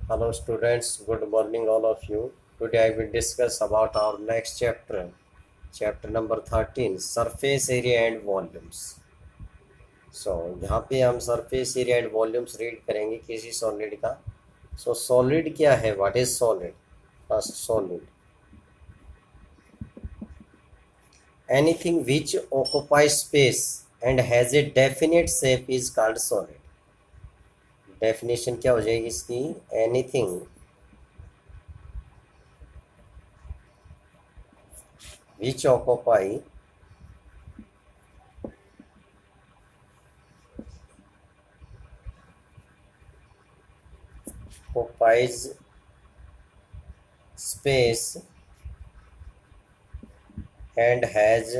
Hello students, good morning all of you. Today I will discuss about our next chapter, chapter number 13, surface area and volumes. यहाँ पे हम surface area and volumes read करेंगे किसी solid का. Solid क्या है? What is solid? First, solid. Anything which occupies space and has a definite shape is called solid. Definition क्या हो जाएगी इसकी? Anything which occupies space and has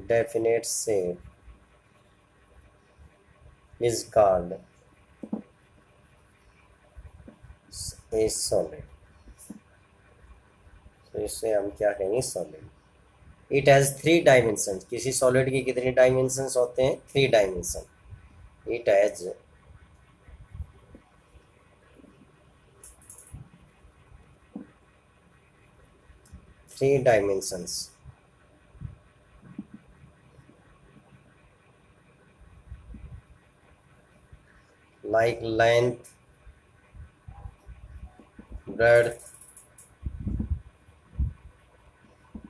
definite shape is called a solid. तो इसे हम क्या कहेंगे? Solid. It has three dimension. किसी सॉलिड की कितने डायमेंशंस होते हैं? Three dimension. It has three dimensions. like length, breadth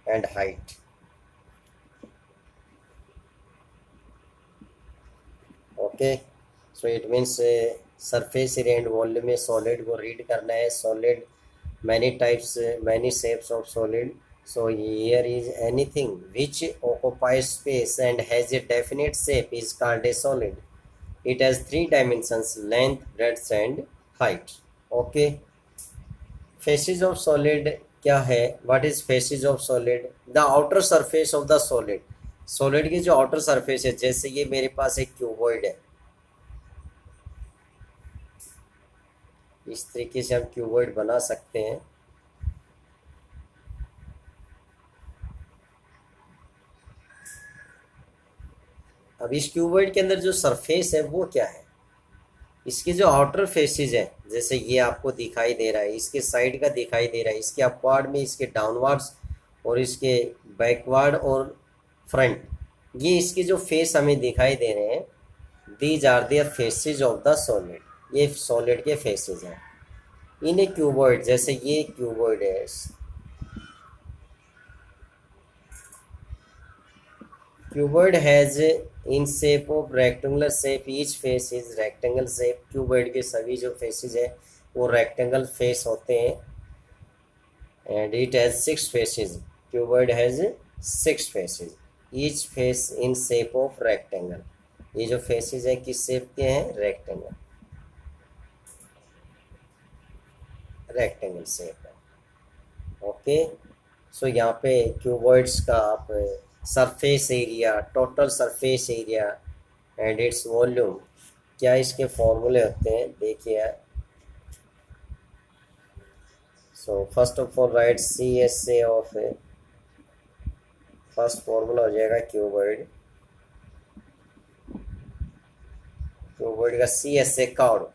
and height. Okay, so it means surface area and volume में सॉलिड को रीड करना है. Solid many types, many shapes of solid. So here is anything which occupies space and has a definite shape is called a solid. It has three dimensions: length, breadth and height. Okay. Faces of solid क्या है? What is faces of solid? The outer surface of the solid. Solid की जो outer surface है, जैसे ये मेरे पास एक cuboid है, इस तरीके से हम क्यूबॉइड बना सकते हैं. अब इस क्यूबॉइड के अंदर जो सरफेस है वो क्या है? इसके जो आउटर फेसेस है, जैसे ये आपको दिखाई दे रहा है, इसके साइड का दिखाई दे रहा है, इसके अपवार्ड में, इसके डाउनवर्ड्स और इसके बैकवर्ड और फ्रंट, ये इसके जो फेस हमें दिखाई दे रहे हैं, these are their faces of the solid. ये सॉलिड के फेसेस हैं इन ए क्यूबॉइड. जैसे ये क्यूबॉइड है, cuboid has in shape of rectangular shape, each face is rectangle shape. Cuboid के सभी जो फेसेस है वो रेक्टेंगल फेस होते हैं. And it has six faces. Cuboid has six faces, each face in shape of rectangle. ये जो faces है किस शेप के हैं? रेक्टेंगल, रेक्टेंगल शेप है. ओके, सो यहाँ पे क्यूबॉइड्स का आप surface area, total surface area and its volume, क्या इसके फॉर्मूले होते हैं देखिए. So first of all write C S A of, first formula हो जाएगा क्यूबॉइड. क्यूबॉइड का सी एस ए कर्व.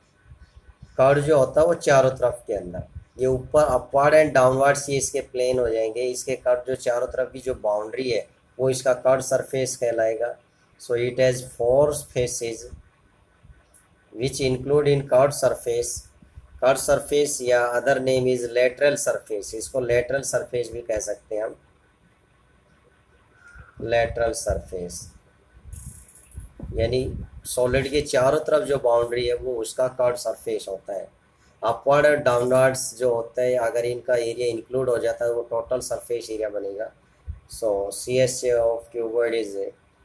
कर्व जो होता है वो चारों तरफ के अंदर, ये ऊपर अपवर्ड एंड डाउनवर्ड्स ये इसके प्लेन हो जाएंगे. इसके कर्व जो चारों तरफ की जो बाउंड्री है वो इसका कर्व सरफेस कहलाएगा. So it has four faces which include in curve surface. Curve surface या other name is lateral surface. इसको लेटरल सरफेस भी कह सकते हैं हम, लेटरल सरफेस. यानी सॉलिड के चारों तरफ जो बाउंड्री है वो उसका कर्व सरफेस होता है. अपवर्ड और डाउनवर्ड्स जो होता है, अगर इनका एरिया इंक्लूड हो जाता है वो टोटल सरफेस एरिया बनेगा. So C S A of cuboid is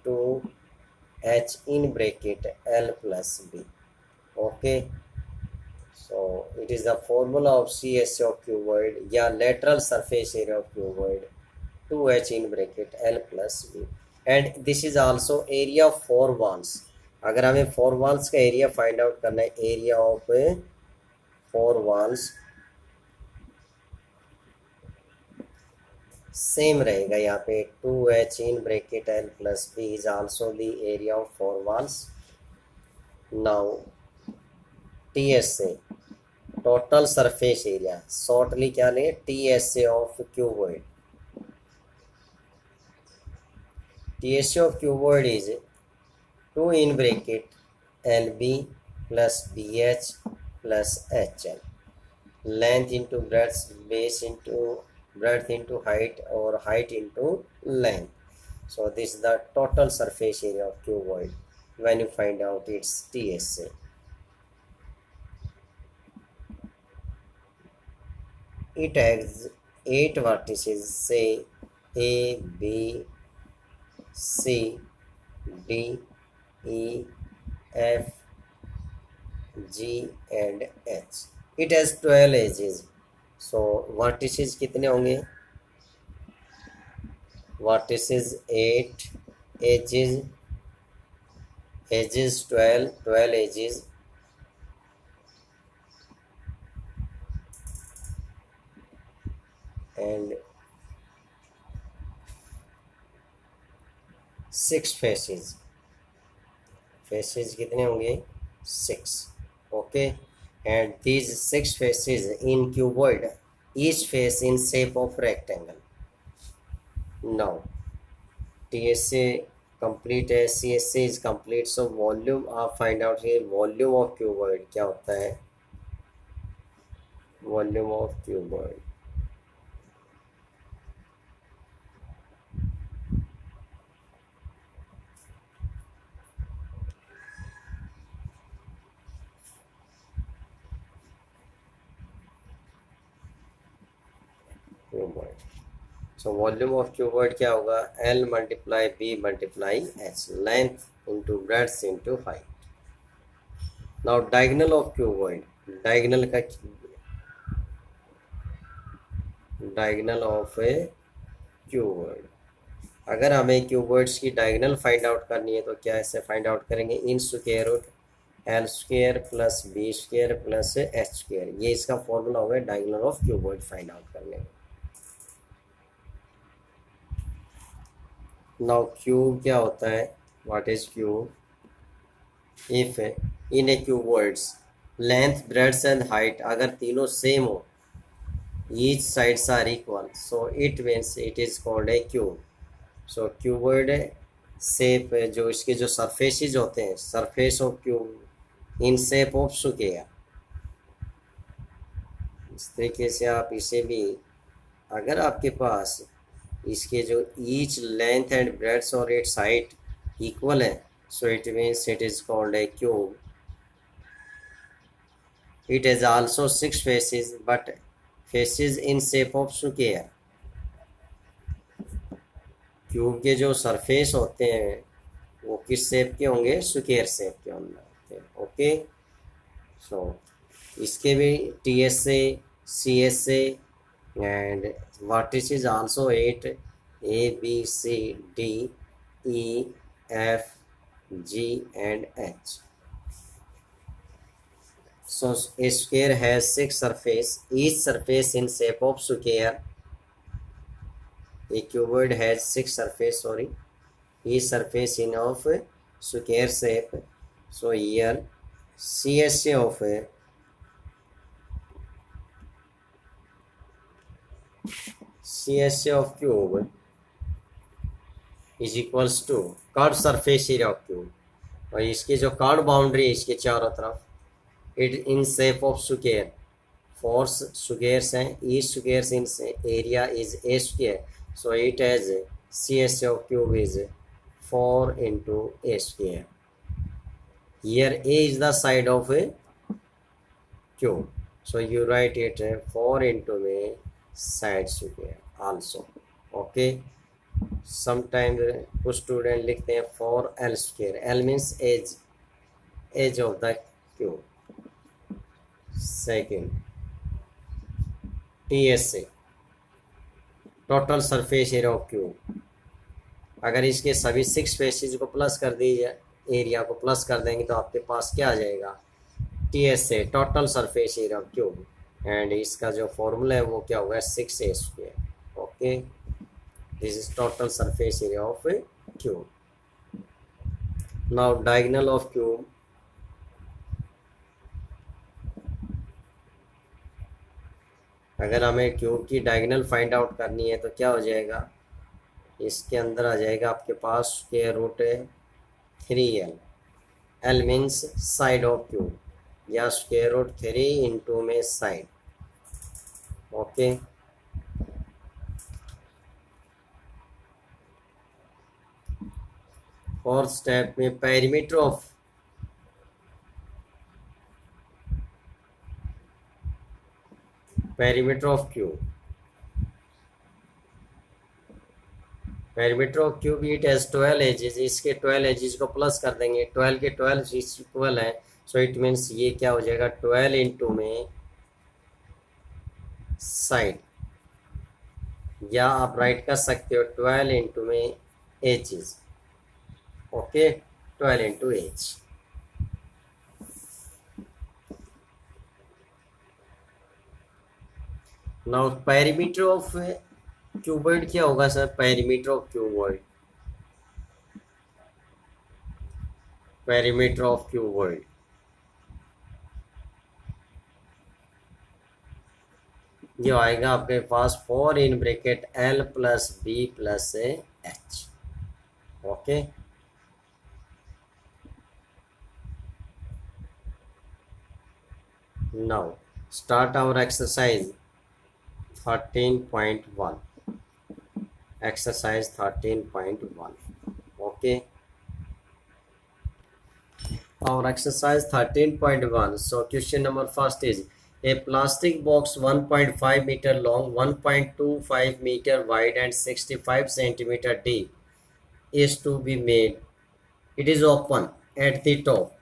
2h in bracket L plus B. Okay, so it is the formula of CSA of cuboid या lateral surface area of cuboid 2h in bracket L plus B. And this is also area of four walls. अगर हमें four walls का area find out करना है, area of four walls, same रहेगा यहाँ पे 2h in bracket L plus B is also the area of 4 walls. Now TSA total surface area shortly क्या लें TSA of cuboid. TSA of cuboid is 2 in bracket LB plus BH plus HL. Length into breadth, base into breadth into height, or height into length. So this is the total surface area of cuboid when you find out its TSA. It has 8 vertices, say A, B, C, D, E, F, G and H. It has 12 edges. So vertices कितने होंगे? Vertices 8, edges 12 edges. And 6 faces. Faces कितने होंगे? 6. Okay. And these 6 faces in cuboid, each face in shape of rectangle. Now TSA complete है, CSA is complete. So volume आप find out here. Volume of cuboid क्या होता है? Volume of cuboid cuboid. So volume of cuboid क्या होगा? L multiply B multiply H. Length into breadth into height. Now diagonal of cuboid. Diagonal of A cuboid. अगर हमें cuboids की diagonal find out करनी है तो क्या ऐसे फाइंड आउट करेंगे? In square root L square plus B square plus H square. ये इसका फॉर्मूला होगा diagonal of cuboid find out करने में. नाउ क्यूब क्या होता है? What is cube? If in a cuboid's length breadth and height अगर तीनों सेम हो, each sides are equal, so it means it is called a cube. So cuboid shape जो इसके जो surfaces होते हैं, surface of cube in shape of square. इस तरीके से आप इसे भी, अगर आपके पास इसके जो each length and breadth और its height equal है, so it means it is called a cube. It has also 6 faces, but faces in shape of square. Cube के जो सरफेस होते हैं वो किस शेप के होंगे? स्क्वायर शेप के होंगे. ओके. सो इसके भी TSA, CSA and vertices also 8 A, B, C, D, E, F, G and H. So a square has 6 surface, each surface in shape of square. A cuboid has 6 surface, each surface in of square shape. So here CSA of cube is equals to curve surface area of cube. और इसकी जो curve boundary है इसके चारों तरफ, it in shape of square. 4 squares हैं, each squares in area is a square, so it has CSA of cube is 4 into a square. Here A is the side of a cube, so you write it 4 into a side square also. Okay. Sometimes कुछ student लिखते हैं 4L square. L means edge of the cube. Second, TSA total surface area of cube. अगर इसके सभी 6 faces को plus कर दीजिए, area को प्लस कर देंगे तो आपके पास क्या आ जाएगा? TSA total surface area of cube. And इसका जो फॉर्मूला है वो क्या होगा? 6A square. Okay. This is total surface area of a cube. Now diagonal of cube, अगर हमें क्यूब की डायगोनल फाइंड आउट करनी है तो क्या हो जाएगा, इसके अंदर आ जाएगा आपके पास square root 3l, l means side of cube, या स्क्वायर रूट 3 इंटू में साइड. ओके, फोर्थ स्टेप में perimeter of cube, perimeter of cube it has 12 edges. इसके 12 एजेस को प्लस कर देंगे, 12 के 12 इक्वल है, सो इट मीन्स ये क्या हो जाएगा 12 इंटू में साइड, या आप राइट कर सकते हो 12 इंटू में edges. Okay, 12 into edge. Now perimeter of cuboid क्या होगा sir, perimeter of cuboid, perimeter of cuboid ये आएगा आपके पास 4 in bracket L plus B plus H. Okay, now start our exercise 13.1. exercise 13.1. okay, our exercise 13.1. so question number first is a plastic box 1.5 meter long, 1.25 meter wide and 65 centimeter deep is to be made. It is open at the top.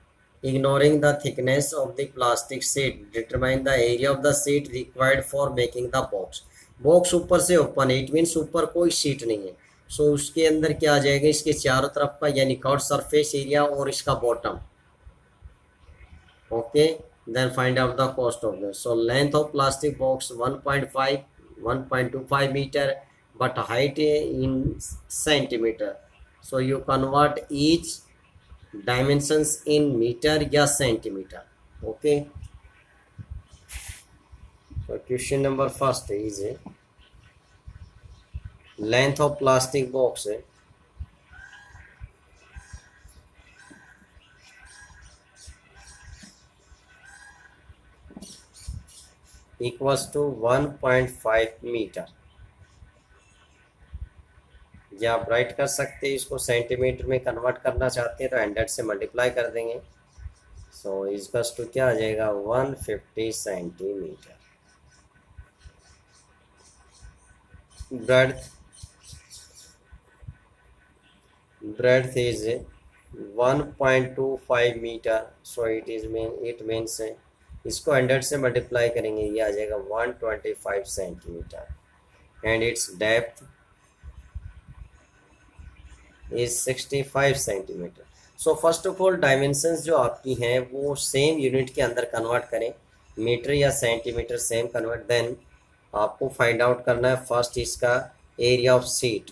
Ignoring the thickness of the plastic sheet, determine the area of the sheet required for making the box. Box ऊपर से open है, it means ऊपर कोई sheet नहीं है, सो उसके अंदर क्या आ जाएगा, इसके चारों तरफ का यानी कर्व सरफेस एरिया और इसका bottom. Okay, then find out the cost of this. So length of plastic box 1.25 metre but height in centimetre. So you convert each dimensions in metre या centimetre. Okay, so question number first is length of plastic box equals to 1.5 metre. या आप right कर सकते हैं, इसको centimetre में convert करना चाहते हैं तो 100 से मल्टीप्लाई कर देंगे. सो इक्वल्स टू क्या आ जाएगा 150 centimetre. breadth is 1.25 metre. So it means इसको 100 से मल्टीप्लाई करेंगे, ये आ जाएगा 125 centimetre. And its depth is 65 centimetre. So first of all dimensions जो आपकी हैं वो सेम यूनिट के अंदर कन्वर्ट करें, मीटर या सेंटीमीटर सेम कन्वर्ट. देन आपको फाइंड आउट करना है फर्स्ट इसका area of seat.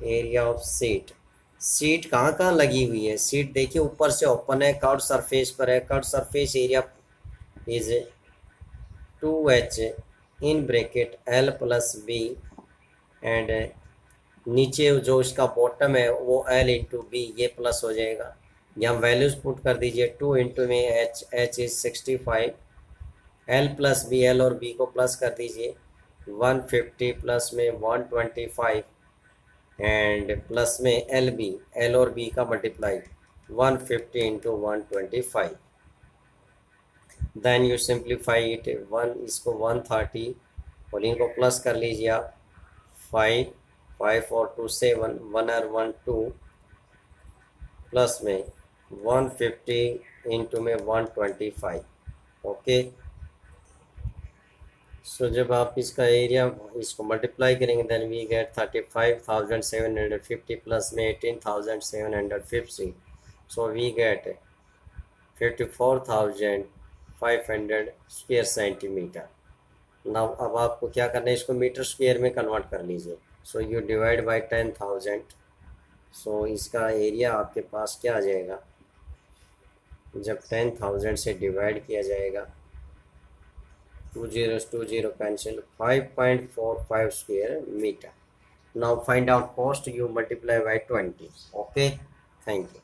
Area of seat, seat कहाँ कहाँ लगी हुई है, सीट देखिए ऊपर से ओपन है, कर्व सरफेस पर है. Curve surface area is 2H in bracket L plus B and नीचे जो इसका बॉटम है वो L इंटू B, ये प्लस हो जाएगा. यहाँ वैल्यूज पुट कर दीजिए 2 इंटू में H is 65, L plus B, L और B को प्लस कर दीजिए 150 प्लस में 125 एंड प्लस में L और B का multiply 150 into 125. Then you simplify it, इसको 130 और इनको प्लस कर लीजिए आप 5 और 2 7, 1 और 1 2 प्लस में 150 इंटू में 125. ओके, सो जब आप इसका एरिया इसको मल्टीप्लाई करेंगे देन वी गेट 35,750 प्लस में 18,750. So we get 54,500 square centimetre. Now अब आपको क्या करना है, इसको मीटर स्क्वायर में कन्वर्ट कर लीजिए। So you divide by 10,000। सो इसका एरिया आपके पास क्या आ जाएगा, जब 10,000 से डिवाइड किया जाएगा, 2 0 cancel, 5.45 square metre. Now find out cost, you multiply by 20। Okay, thank you.